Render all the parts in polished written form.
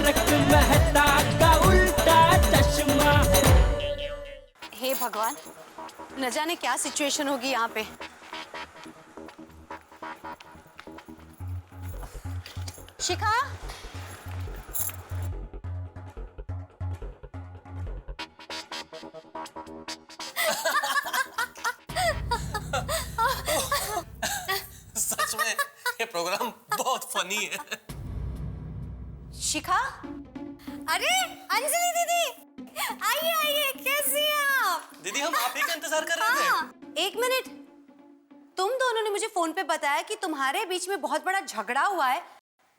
तारक मेहता का उल्टा चश्मा। हे भगवान, न जाने क्या सिचुएशन होगी यहाँ पे। शिखा, सच में ये प्रोग्राम बहुत फनी है। शिखा, अरे अंजलि दीदी, आइए आइए, कैसी हैं आप? दीदी हम आप ही का इंतजार कर रहे थे। हाँ, एक मिनट, तुम दोनों ने मुझे फोन पे बताया कि तुम्हारे बीच में बहुत बड़ा झगड़ा हुआ है,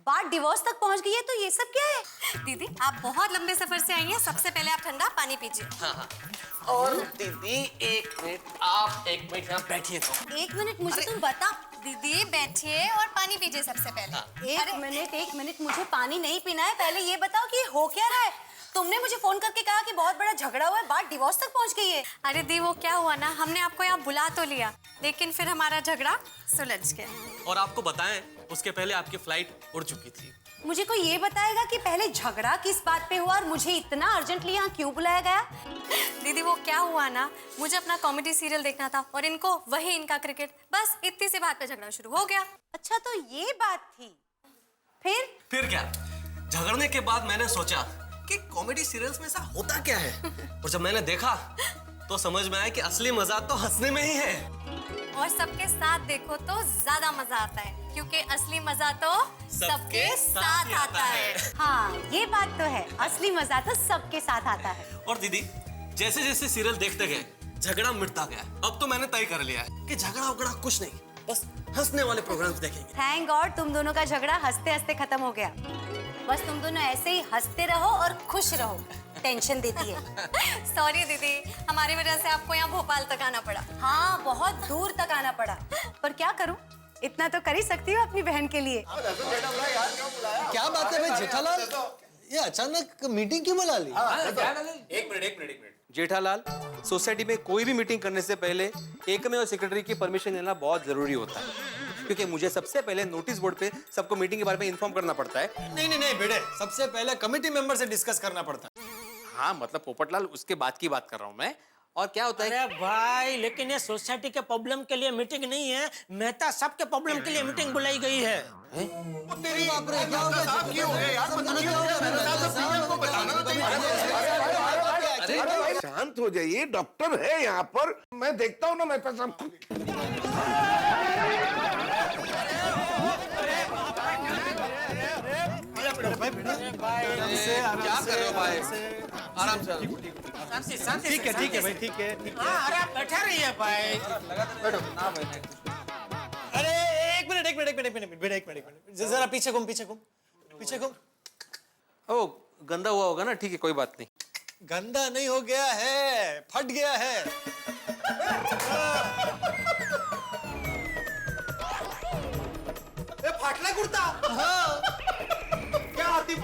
बात डिवोर्स तक पहुंच गई है, तो ये सब क्या है? दीदी आप बहुत लंबे सफर से आई हैं, सबसे पहले आप ठंडा पानी पीजिए। हाँ। और दीदी एक मिनट, आप एक मिनट यहाँ बैठिए तो। एक मिनट, मुझे तुम बता। दीदी बैठिए और पानी पीजिए सबसे पहले। एक मिनट, मुझे पानी नहीं पीना है, पहले ये बताओ कि हो क्या रहा है? तुमने मुझे फोन करके कहा कि बहुत बड़ा झगड़ा हुआ है, बात डिवोर्स तक पहुंच गई है। अरे दी वो क्या हुआ ना, हमने आपको यहाँ बुला तो लिया, लेकिन फिर हमारा झगड़ा सुलझ गया। और आपको बताएं, उसके पहले आपकी फ्लाइट उड़ चुकी थी। मुझे कोई ये बताएगा कि पहले झगड़ा किस बात पे हुआ और मुझे इतना अर्जेंटली यहाँ क्यों बुलाया गया? दीदी वो क्या हुआ ना, मुझे अपना कॉमेडी सीरियल देखना था और इनको वही इनका क्रिकेट, बस इतनी सी बात पे झगड़ा शुरू हो गया। अच्छा, तो ये बात थी। फिर क्या, झगड़ने के बाद मैंने सोचा कि कॉमेडी सीरियल्स में ऐसा होता क्या है, और जब मैंने देखा तो समझ में आया कि असली मजा तो हंसने में ही है। और सबके साथ देखो तो ज्यादा मजा आता है, क्योंकि असली मजा तो सबके साथ आता है। हाँ, ये बात तो है, असली मजा तो सबके साथ आता है। और दीदी जैसे जैसे सीरियल देखते गए झगड़ा मिटता गया। अब तो मैंने तय कर लिया है कि झगड़ा उगड़ा कुछ नहीं, बस हंसने वाले प्रोग्राम्स देखेंगे। थैंक गॉड तुम दोनों का झगड़ा हंसते हंसते खत्म हो गया। बस तुम दोनों ऐसे ही हंसते रहो और खुश रहो, टेंशन देती है। सॉरी दीदी, हमारी वजह से आपको यहाँ भोपाल तक आना पड़ा। हाँ, बहुत दूर तक आना पड़ा, पर क्या करूं, इतना तो कर ही सकती हूँ अपनी बहन के लिए। क्या बात है भाई जेठालाल, ये अचानक मीटिंग क्यों बुला ली? एक मिनट जेठालाल, सोसाइटी में कोई भी मीटिंग करने से पहले एकमे और सेक्रेटरी की परमिशन लेना बहुत जरूरी होता है, क्योंकि मुझे सबसे पहले नोटिस बोर्ड पे सबको मीटिंग के बारे में इन्फॉर्म करना पड़ता है। नहीं बेटे, सबसे पहले कमेटी मेंबर से डिस्कस करना पड़ता है। हाँ मतलब पोपटलाल, उसके बाद की बात कर रहा हूँ मैं। और क्या होता है? अरे भाई, लेकिन ये सोसाइटी के प्रॉब्लम के लिए मीटिंग नहीं है, मेहता सबके प्रॉब्लम के लिए मीटिंग बुलाई गई है। तेरी बाप रे, क्या हो गया? शांत हो जाइए, डॉक्टर है यहाँ पर, मैं देखता हूँ ना मेहता साहब। क्या कर रहे हो भाई? आराम से। ठीक है भाई, ठीक है। अरे आप बैठा रहिए भाई। अरे एक मिनट, जरा पीछे घूम। ओ गंदा हुआ होगा ना, ठीक है कोई बात नहीं। गंदा नहीं हो गया है, फट गया है। फाटला कुर्ता। हाँ। क्या हाथी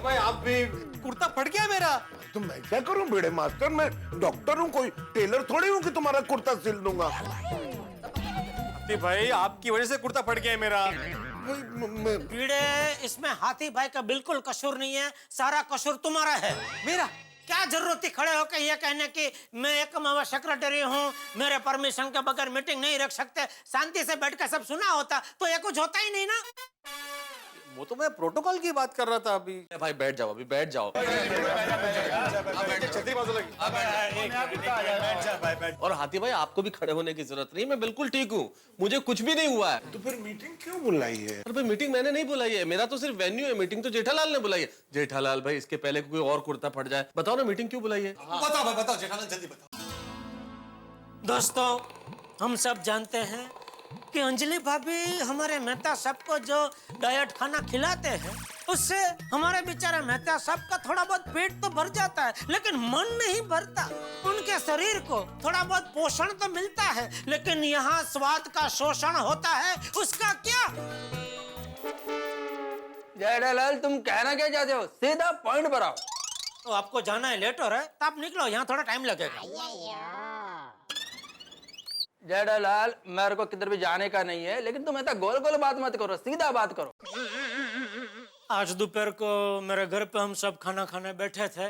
भाई, आप भी कुर्ता फट गया मेरा। तो मैं क्या करूं बेड़े मास्टर, मैं डॉक्टर हूं, कोई टेलर थोड़ी हूं कि तुम्हारा कुर्ता सिल दूंगा। हाथी भाई, आपकी वजह से कुर्ता फट गया है मेरा। कीड़े, इसमें हाथी भाई का बिल्कुल कसूर नहीं है, सारा कसूर तुम्हारा है। मेरा क्या जरूरत थी खड़े होकर ये कहने की मैं एकमावा सेक्रेटरी हूँ, मेरे परमिशन के बगैर मीटिंग नहीं रख सकते। शांति से बैठकर सब सुना होता तो ये कुछ होता ही नहीं ना। वो तो मैं प्रोटोकॉल की बात कर रहा था अभी। भाई बैठ जाओ, अभी बैठ जाओ। और हाथी भाई आपको भी खड़े होने की जरूरत नहीं, मैं बिल्कुल ठीक हूँ, मुझे कुछ भी नहीं हुआ है। तो फिर मीटिंग क्यों बुलाई है? अरे भाई मीटिंग मैंने नहीं बुलाई है, मेरा तो सिर्फ वेन्यू है, मीटिंग तो जेठालाल ने बुलाई है। जेठालाल भाई, इसके पहले कोई और कुर्ता फट जाए, बताओ ना मीटिंग क्यों बुलाई है? बताओ जेठालाल, जल्दी बताओ। दोस्तों, हम सब जानते हैं कि अंजलि भाभी हमारे मेहता साहब को जो डाइट खाना खिलाते हैं, उससे हमारे बेचारे मेहता साहब का थोड़ा बहुत पेट तो भर जाता है, लेकिन मन नहीं भरता। उनके शरीर को थोड़ा बहुत पोषण तो मिलता है, लेकिन यहाँ स्वाद का शोषण होता है, उसका क्या? जेठालाल, तुम कहना क्या चाहते हो? सीधा पॉइंट पर आओ। तो आपको जाना है, लेट हो रहा है, तो आप निकलो, यहाँ थोड़ा टाइम लगेगा। जेठालाल, मेरे को किधर भी जाने का नहीं है, लेकिन तुम ऐसा गोल गोल बात मत करो, सीधा बात करो। आज दोपहर को मेरे घर पे हम सब खाना खाने बैठे थे,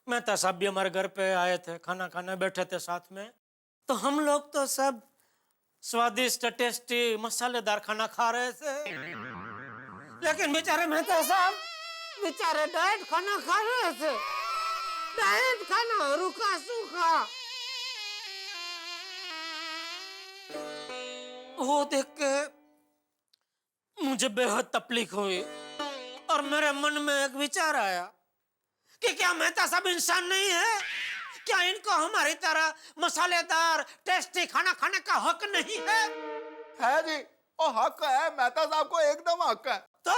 मेहता साहब भी हमारे घर पे आए थे, खाना खाने बैठे थे साथ में। तो हम लोग तो सब स्वादिष्ट टेस्टी मसालेदार खाना खा रहे थे, लेकिन बेचारे मेहता साहब बेचारे डाइट खाना खा रहे थे, डाइट खाना, रूखा सूखा। वो देख के मुझे बेहद तकलीफ हुई और मेरे मन में एक विचार आया कि क्या मेहता साहब इंसान नहीं है? क्या इनको हमारी तरह मसालेदार टेस्टी खाना खाने का हक नहीं है? है जी, ओ हक है, मेहता साहब को एकदम हक है। तो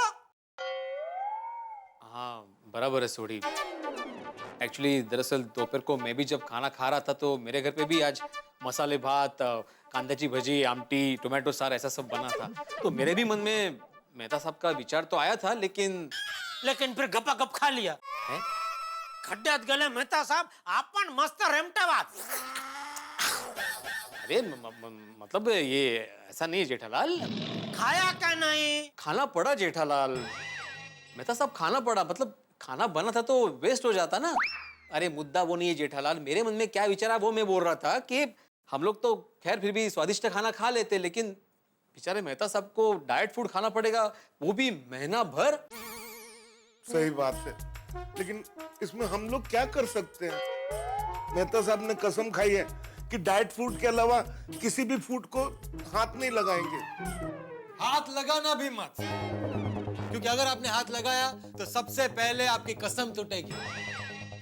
हाँ बराबर है सोडी। एक्चुअली दरअसल दोपहर को मैं भी जब खाना खा रहा था तो मेरे घर पे भी आज मसाले भात, कांदे भजी, आमटी, टोमेटो सार ऐसा सब बना था। तो मेरे भी मन में मेहता साहब का विचार तो आया था, लेकिन फिर गपा गप खा लिया है? खड्ड्यात गेले मेहता साहब, आपण मस्त रेमटावात। अरे मतलब ये ऐसा नहीं जेठालाल, खाया क्या नहीं? खाना पड़ा जेठालाल, मेहता साहब खाना पड़ा, मतलब खाना बना था तो वेस्ट हो जाता ना। अरे मुद्दा वो नहीं है जेठालाल, मेरे मन में क्या विचार है वो मैं बोल रहा था कि हम लोग तो खैर फिर भी स्वादिष्ट खाना खा लेते, लेकिन बेचारे मेहता साहब को डाइट फूड खाना पड़ेगा, वो भी महीना भर। सही बात है, लेकिन इसमें हम लोग क्या कर सकते हैं? मेहता साहब ने कसम खाई है कि डाइट फूड के अलावा किसी भी फूड को हाथ नहीं लगाएंगे। हाथ लगाना भी मत, क्योंकि अगर आपने हाथ लगाया तो सबसे पहले आपकी कसम टूटेगी,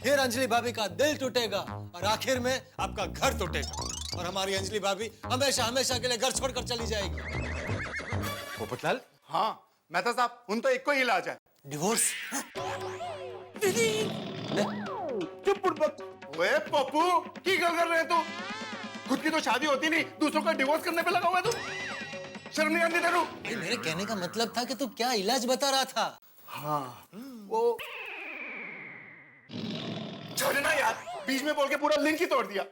फिर अंजलि भाभी का दिल टूटेगा और आखिर में आपका घर टूटेगा और हमारी अंजलि भाभी हमेशा हमेशा के लिए घर छोड़कर चली जाएगी। पोपटलाल, हाँ मेहता साहब, उन तो एक को ही इलाज है, डिवोर्स। चुप बुड़बक। ओए पप्पू, की गल कर रहे हैं तू? खुद की तो शादी होती नहीं, दूसरों का डिवोर्स करने पे लगा हुआ है तू। शर्म नहीं आती तेरू? मेरे कहने का मतलब था कि तू क्या इलाज बता रहा था। हाँ वो छोड़ना यार, बीच में बोल के पूरा लिंक ही तोड़ दिया।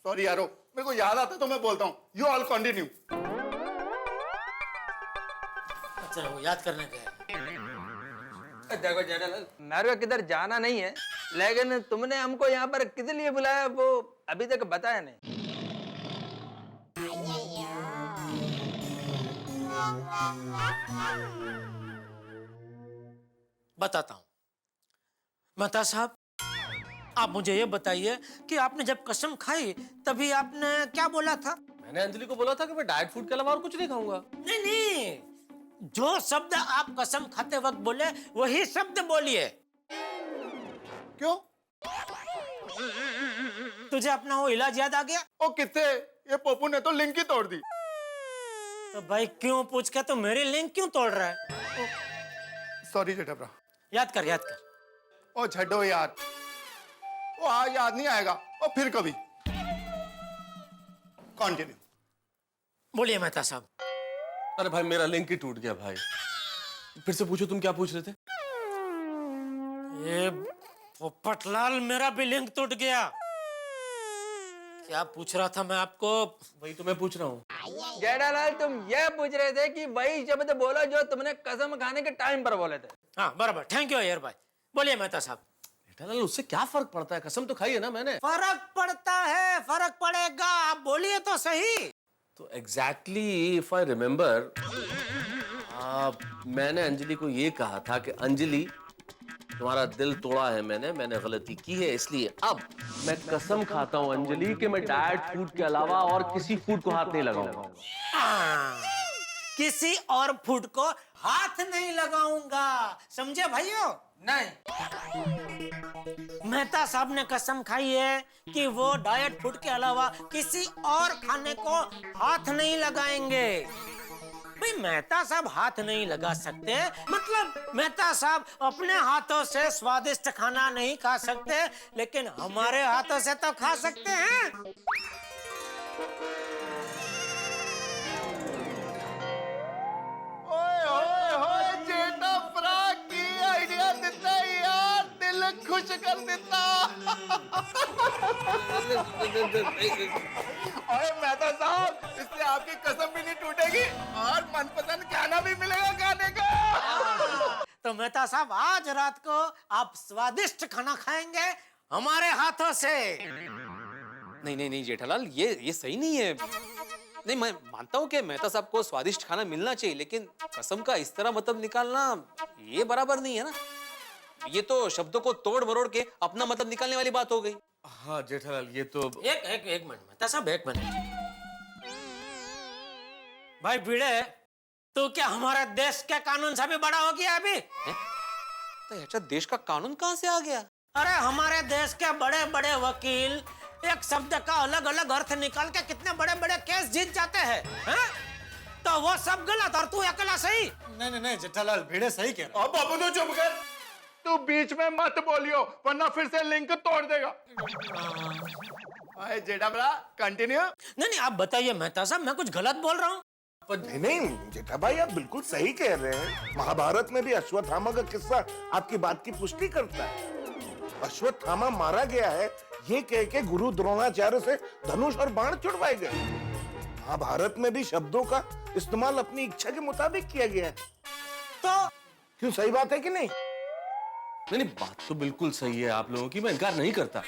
सॉरी यारो, मेरे को याद आता तो मैं बोलता हूँ। You all continue. अच्छा वो याद करने के देखो जेठालाल, मेरे को किधर जाना नहीं है, लेकिन तुमने हमको यहाँ पर किस लिए बुलाया वो अभी तक बताया नहीं। बताता हूँ मेहता साहब, आप मुझे ये बताइए कि आपने जब कसम खाई तभी आपने क्या बोला था? मैंने अंजलि को बोला था कि मैं डाइट फूड के अलावा और कुछ नहीं खाऊंगा। नहीं, जो शब्द आप कसम खाते वक्त बोले वही शब्द बोलिए। क्यों? तुझे अपना वो इलाज याद आ गया? ओ कितने, ये पप्पू ने तो लिंक ही तोड़ दी। तो भाई क्यों पूछ के तो मेरी लिंक क्यों तोड़ रहा है? सॉरी जेठा, याद कर याद कर। ओ छड्डो यार, वो आज याद नहीं आएगा, और फिर कभी। कंटिन्यू। बोलिए मेहता साहब। अरे भाई मेरा लिंक ही टूट गया भाई। फिर से पूछो, तुम क्या पूछ रहे थे? ये पोपटलाल, मेरा भी लिंक टूट गया। क्या पूछ रहा था मैं आपको? वही तो मैं पूछ रहा हूँ। जेठालाल, तुम ये पूछ रहे थे कि वही शब्द बोलो जो तुमने कसम खाने के टाइम पर बोले थे। हाँ बराबर, थैंक यू यार भाई। बोलिए मेहता साहब। जेठालाल, उससे क्या फर्क पड़ता है? कसम तो खाई है ना मैंने। फर्क पड़ता है, फर्क पड़ेगा, आप बोलिए तो सही। तो एग्जैक्टली इफ आई रिमेम्बर, मैंने अंजलि को ये कहा था कि अंजलि, तुम्हारा दिल तोड़ा है मैंने गलती की है, इसलिए अब मैं कसम खाता हूँ अंजलि कि मैं डाइट फूड के अलावा और किसी फूड को हाथ नहीं लगाऊंगा। किसी और फूड को हाथ नहीं लगाऊंगा, समझे भाइयों? नहीं, मेहता साहब ने कसम खाई है कि वो डाइट फूड के अलावा किसी और खाने को हाथ नहीं लगाएंगे। भाई मेहता साहब हाथ नहीं लगा सकते, मतलब मेहता साहब अपने हाथों से स्वादिष्ट खाना नहीं खा सकते, लेकिन हमारे हाथों से तो खा सकते हैं। ओए ओए ओए, जेठा फ्रा की आइडिया देता है यार, दिल खुश कर देता। ओए मेहता साहब, इससे आपकी कसम भी नहीं टूटेगी और मनपसंद खाना भी मिलेगा खाने का। तो मेहता साहब आज रात को आप स्वादिष्ट खाना खाएंगे हमारे हाथों से। नहीं नहीं नहीं जेठालाल, ये सही नहीं है। नहीं, मैं मानता हूँ कि मेहता साहब को स्वादिष्ट खाना मिलना चाहिए, लेकिन कसम का इस तरह मतलब निकालना ये बराबर नहीं है ना। ये तो शब्दों को तोड़ मरोड़ के अपना मतलब निकालने वाली बात हो गई। हाँ जेठालाल, ये तो एक मिनट मेहता साहब, एक मिनट। भाई भिड़े, तो क्या हमारे देश के कानून से भी बड़ा हो गया अभी? तो अच्छा, देश का कानून कहाँ से आ गया? अरे हमारे देश के बड़े बड़े वकील एक शब्द का अलग अलग अर्थ निकाल के कितने बड़े बड़े केस जीत जाते हैं, हैं? तो वो सब गलत और तू अकेला सही। नहीं नहीं जेठालाल, भिड़े सही कह रहा है। अब बाबू तो चुप कर, तू बीच में मत बोलियो वरना फिर से लिंक तोड़ देगा। जेठा बड़ा कंटिन्यू। नहीं आप बताइए मेहता साहब, मैं कुछ गलत बोल रहा हूँ? नहीं नहीं जेठा भाई, आप बिल्कुल सही कह रहे हैं। महाभारत में भी अश्वत्थामा का किस्सा आपकी बात की पुष्टि करता है। अश्वत्थामा मारा गया है ये कह के गुरु द्रोणाचार्य से धनुष और बाण छुड़वाए गए। महाभारत में भी शब्दों का इस्तेमाल अपनी इच्छा के मुताबिक किया गया है। तो क्यों, सही बात है कि नहीं? नहीं, बात तो बिल्कुल सही है आप लोगों की, मैं इनकार नहीं करता,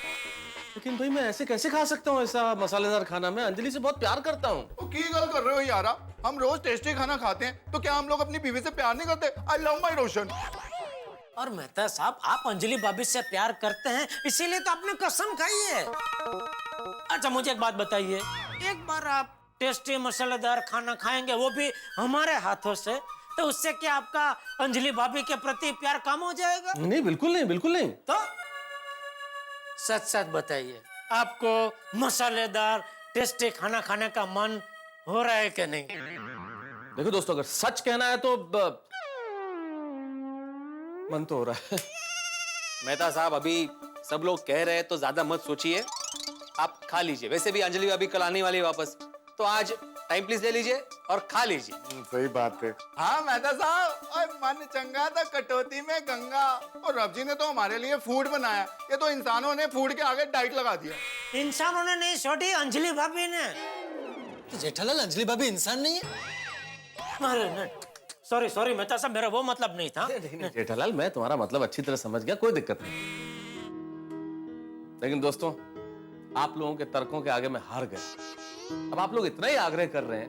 लेकिन भाई मैं ऐसे कैसे खा सकता हूँ ऐसा मसालेदार खाना? मैं अंजलि से बहुत प्यार करता हूँ। तो की गल कर रहे हो यारा? हम रोज टेस्टी खाना खाते हैं, तो क्या हम लोग अपनी बीवी से प्यार नहीं करते? आई लव माई रोशन। और मेहता साहब, आप अंजलि भाभी से प्यार करते हैं, इसीलिए तो आपने कसम खाई है। अच्छा मुझे एक बात बताइए, एक बार आप टेस्टी मसालेदार खाना खाएंगे, वो भी हमारे हाथों से, तो उससे क्या आपका अंजलि भाभी के प्रति प्यार कम हो जाएगा? नहीं बिल्कुल नहीं, बिल्कुल नहीं। तो सच सच बताइए, आपको मसालेदार टेस्टी खाना खाने का मन हो रहा है कि नहीं? देखो दोस्तों, अगर सच कहना है तो मन तो हो रहा है। मेहता साहब, अभी सब लोग कह रहे हैं तो ज्यादा मत सोचिए, आप खा लीजिए। वैसे भी अंजलि अभी कल आने वाली है वापस, तो आज टाइम प्लीज ले लीजिए और खा लीजिए। सही बात है। हाँ मेहता साहब, और मन चंगा था कटौती में गंगा। और रब जी ने तो हमारे लिए फूड बनाया, ये तो इंसानों ने फूड के आगे डाइट लगा दिया। इंसानों ने नहीं छोड़ी, अंजलि भाभी ने। तो जेठालाल, अंजलि भाभी इंसान नहीं है? अरे नहीं, सॉरी मेहता साहब, मेरा वो मतलब नहीं था। नहीं जेठालाल, मैं तुम्हारा मतलब अच्छी तरह समझ गया, कोई दिक्कत नहीं। लेकिन दोस्तों, आप लोगों के तर्कों के आगे मैं हार गया। अब आप लोग इतना ही आग्रह कर रहे हैं,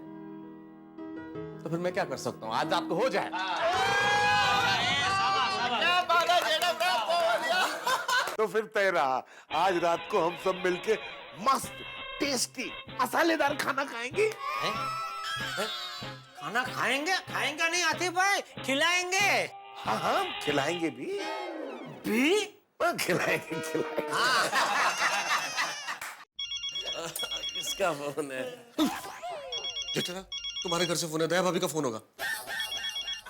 तो फिर मैं क्या कर सकता हूँ? आज रात को हो जाए। तो फिर तय रहा, आज रात को हम सब मिलके मस्त टेस्टी मसालेदार खाना खाएंगे। खाना खाएंगे? खाएंगे नहीं आतिफ भाई, खिलाएंगे। हाँ हाँ, खिलाएंगे भी। खिलाएंगे। किसका फोन है? जेठा, तुम्हारे घर से फोन है, दया भाभी का फोन होगा।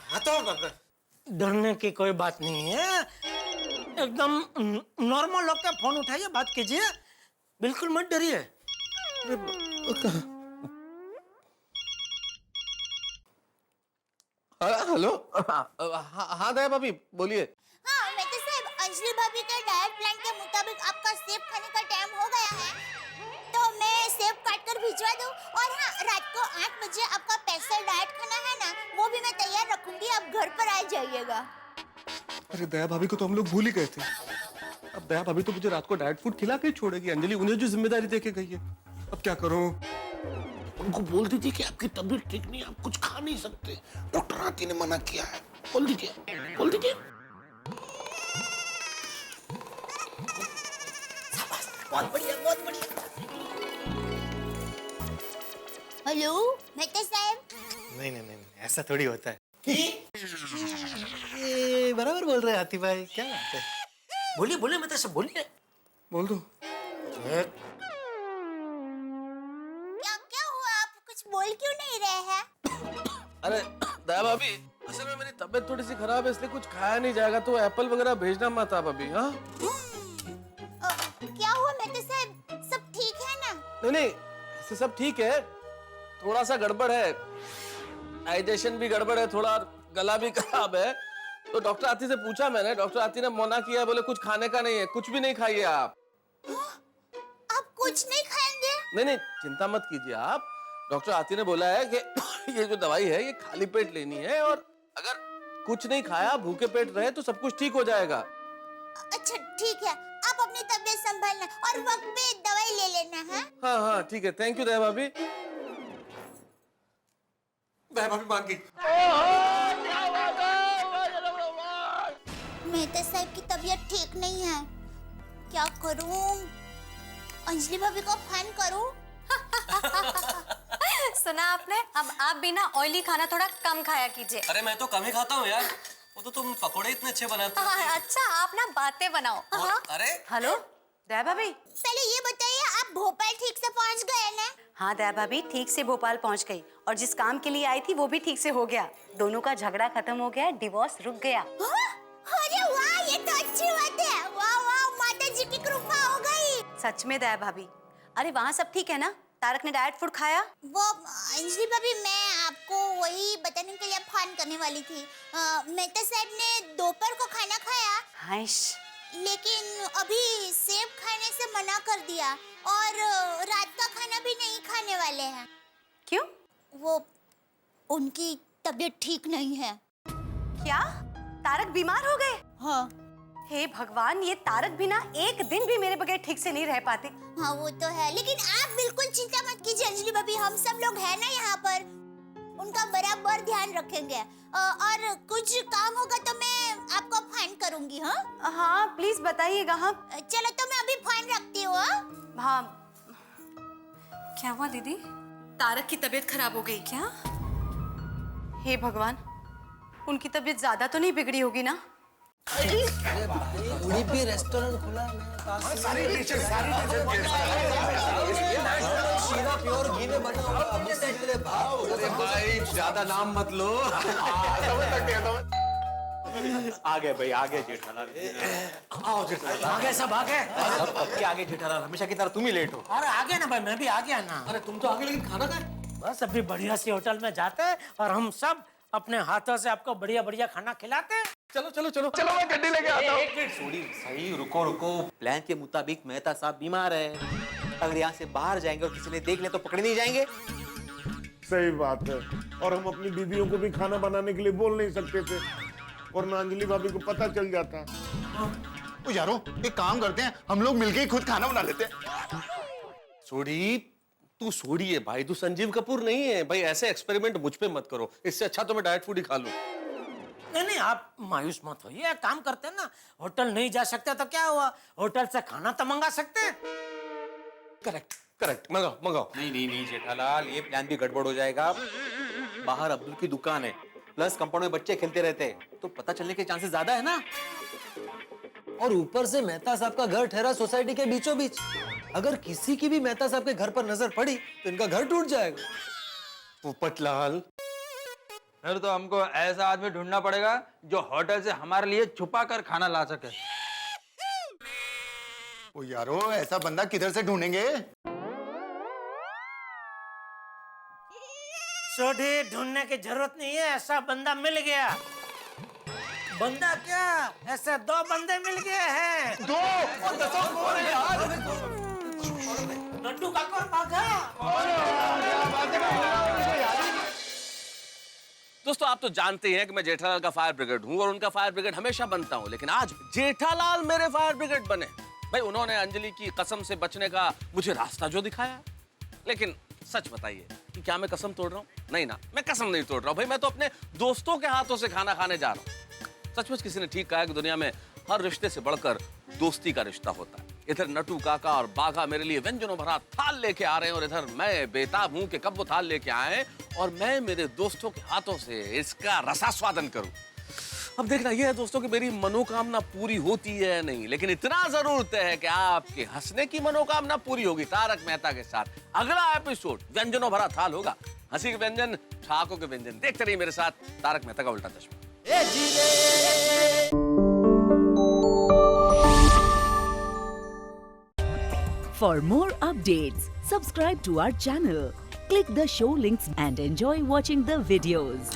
हाँ तो डरने की कोई बात नहीं है, एकदम नॉर्मल होकर फोन उठाइए, बात कीजिए, बिल्कुल मत डरिए। हेलो, हाँ दया भाभी बोलिए। हाँ मेहता साहब, अंजलि भाभी के डाइट प्लान के मुताबिक आपका सेब खाने का टाइम हो गया है, तो मैं सेब काट कर भिजवा दूं। और हाँ, रात को 8 बजे आपका स्पेशल डाइट खाना है ना, वो भी मैं तैयार रखूंगी, आप घर पर आ जाइएगा। अरे दया भाभी को तो हम लोग भूल ही गए थे। अब दया भाभी तो मुझे रात को डाइट फूड खिला के ही छोड़ेगी। अंजलि उन्हें जो जिम्मेदारी देके गई है, अब क्या करूं? उनको बोल दीजिए कि आपकी तबीयत ठीक नहीं है, आप कुछ खा नहीं सकते, डॉक्टर आती ने मना किया है। बोल दीजिए, बोल दीजिए। बहुत बढ़िया, बहुत बढ़िया। हेलो मेहता साहब। नहीं, ऐसा थोड़ी होता है। ये बराबर बोल रहे हैं आतिफ भाई, क्या बात है? बोलिए मेहता साहब, बोलिए। बोल दो। क्या हुआ, आप कुछ बोल क्यों नहीं रहे हैं? अरे दया भाभी, असल में मेरी तबीयत थोड़ी सी खराब है, इसलिए कुछ खाया नहीं जाएगा, तो एप्पल वगैरह भेजना मत आप अभी। हाँ क्या हुआ मेहता साहब, सब ठीक है ना? नहीं, ऐसे सब ठीक है, थोड़ा सा गड़बड़ है, डाइजेशन भी गड़बड़ है, थोड़ा गला भी खराब है। तो डॉक्टर आती से पूछा मैंने, डॉक्टर आती ने मना किया, बोले कुछ खाने का नहीं है, कुछ भी नहीं खाइए आप। आप कुछ नहीं खाएंगे? नहीं, चिंता मत कीजिए आप। डॉक्टर आती ने बोला है कि ये जो दवाई है ये खाली पेट लेनी है, और अगर कुछ नहीं खाया, भूखे पेट रहे तो सब कुछ ठीक हो जाएगा। अच्छा ठीक है, आप अपनी तबीयत संभालना और वक्त पे दवाई ले लेना है। हाँ हाँ ठीक है, थैंक यू दया भाभी। दया भाभी मान गई। मेहता साहब की तबीयत ठीक नहीं है, क्या करूं? अंजलि भाभी को फोन करूं? सुना आपने? अब आप भी ना ऑयली खाना थोड़ा कम खाया कीजिए। अरे मैं तो कम ही खाता हूँ यार, वो तो तुम पकोड़े इतने अच्छे बनाते हो। अच्छा आप ना बातें बनाओ। अरे हेलो दया भाभी। पहले ये बताइए, आप भोपाल ठीक से पहुंच गए ना? हाँ दया भाभी, ठीक से भोपाल पहुंच गई और जिस काम के लिए आई थी वो भी ठीक से हो गया। दोनों का झगड़ा खत्म हो गया, डिवोर्स रुक गया। अरे वाह, ये तो अच्छी बात है। वाह वाह, माता जी की कृपा हो गई। सच में दया भाभी। अरे वहाँ सब ठीक है ना? तारक ने डाइट फूड खाया? वो अंजलि भाभी, मैं आपको वही बताने के लिए फोन करने वाली थी। मेहता साहब ने दोपहर को खाना खाया, हाइश, लेकिन अभी सेब खाने से मना कर दिया और रात का खाना भी नहीं खाने वाले हैं। क्यों? वो उनकी तबीयत ठीक नहीं है। क्या तारक बीमार हो गए? हाँ। हे भगवान, ये तारक भी ना एक दिन भी मेरे बगैर ठीक से नहीं रह पाते। हाँ वो तो है, लेकिन आप बिल्कुल चिंता मत कीजिए अंजलि भाभी, हम सब लोग हैं ना यहाँ पर, उनका बराबर ध्यान रखेंगे। और कुछ काम होगा तो मैं आपको फोन करूंगी। हाँ हाँ प्लीज बताइएगा। हाँ चलो तो मैं अभी फोन रखती हूँ। हाँ। क्या हुआ दीदी? तारक की तबीयत खराब हो गई क्या? हे भगवान, उनकी तबीयत ज्यादा तो नहीं बिगड़ी होगी ना? उड़ीपी रेस्टोरेंट खुला है, सारी डिशेस शीरा प्योर घी में बना हुआ। अरे भाई ज्यादा नाम मत लो। आ गए भाई, आ गए जेठालाल। आओ जेठालाल। आ गए, सब आ गए। अब क्या आगे जेठालाल, हमेशा की तरह तुम ही लेट हो। अरे आ गया ना भाई, मैं भी आ गया ना। अरे तुम तो आगे, लेकिन खाना कहाँ है? बस अभी बढ़िया सी होटल में जाते हैं और हम सब अपने हाथों से आपको बढ़िया बढ़िया खाना खिलाते हैं। चलो चलो चलो चलो, मैं गड्डी लेके आता हूँ। एक मिनट सोडी, सही रुको रुको। प्लान के मुताबिक मेहता साहब बीमार है, अगर यहाँ से बाहर जाएंगे और किसी ने देख ले तो पकड़े नहीं जाएंगे। सही बात है, और हम अपनी बीवियों को भी खाना बनाने के लिए बोल नहीं सकते थे, और ना अंजलि भाभी को पता चल जाता। तो यारो एक काम करते हैं, हम लोग मिलके ही खुद खाना बना लेते हैं। सोडी, तू सोडी है भाई, तू संजीव कपूर नहीं है भाई। ऐसे एक्सपेरिमेंट मुझ पे मत करो, इससे अच्छा तो मैं डाइट फूड ही खा लूं। नहीं, आप मायूस मत होइए। काम करते हैं ना, होटल नहीं जा सकते तो क्या हुआ, होटल से खाना तो मंगा सकते हैं। करेक्ट करेक्ट, मंगाओ मंगाओ। नहीं जेठालाल, ये प्लान भी गड़बड़ हो जाएगा। बाहर अब्दुल की दुकान है, प्लस कंपाउंड में बच्चे खेलते रहते हैं, तो पता चलने के चांसेस ज्यादा है ना। और ऊपर से मेहता साहब का घर ठहरा सोसाइटी के बीचों बीच, अगर किसी की भी मेहता साहब के घर पर नजर पड़ी तो इनका घर टूट जाएगा। पोपटलाल, फिर तो हमको ऐसा आदमी ढूंढना पड़ेगा जो होटल से हमारे लिए छुपा कर खाना ला सके। ओ यारो, ऐसा बंदा किधर से ढूंढेंगे? सोडी, ढूंढने की जरूरत नहीं है, ऐसा बंदा मिल गया। बंदा क्या, ऐसे 2 बंदे मिल गए हैं। 2 और 10 कौन है यार? नड्डू काका और बाघा। दोस्तों आप तो जानते हैं कि मैं जेठालाल का फायर ब्रिगेड हूं और उनका फायर ब्रिगेड हमेशा बनता हूं, लेकिन आज जेठालाल मेरे फायर ब्रिगेड बने। भाई उन्होंने अंजलि की कसम से बचने का मुझे रास्ता जो दिखाया, लेकिन सच बताइए कि क्या मैं कसम तोड़ रहा हूँ? नहीं ना, मैं कसम नहीं तोड़ रहा हूँ भाई, मैं तो अपने दोस्तों के हाथों से खाना खाने जा रहा हूँ। सचमुच किसी ने ठीक कहा है कि दुनिया में हर रिश्ते से बढ़कर दोस्ती का रिश्ता होता है। इधर नटू काका और बाघा मेरे लिए व्यंजनों भरा थाल लेके आ रहे हैं और इधर मैं बेताब हूं कि कब वो थाल लेके आए और मैं मेरे दोस्तों के हाथों से इसका रसास्वादन करूं। अब देखना यह है दोस्तों कि मेरी मनोकामना पूरी होती है या नहीं, लेकिन इतना जरूर तय है कि आपके हंसने की मनोकामना पूरी होगी तारक मेहता के साथ। अगला एपिसोड व्यंजनों भरा थाल होगा, हंसी के व्यंजन, ठाकों के व्यंजन। देखते रहिए मेरे साथ तारक मेहता का उल्टा चश्मा। For more updates, subscribe to our channel, click the show links and enjoy watching the videos.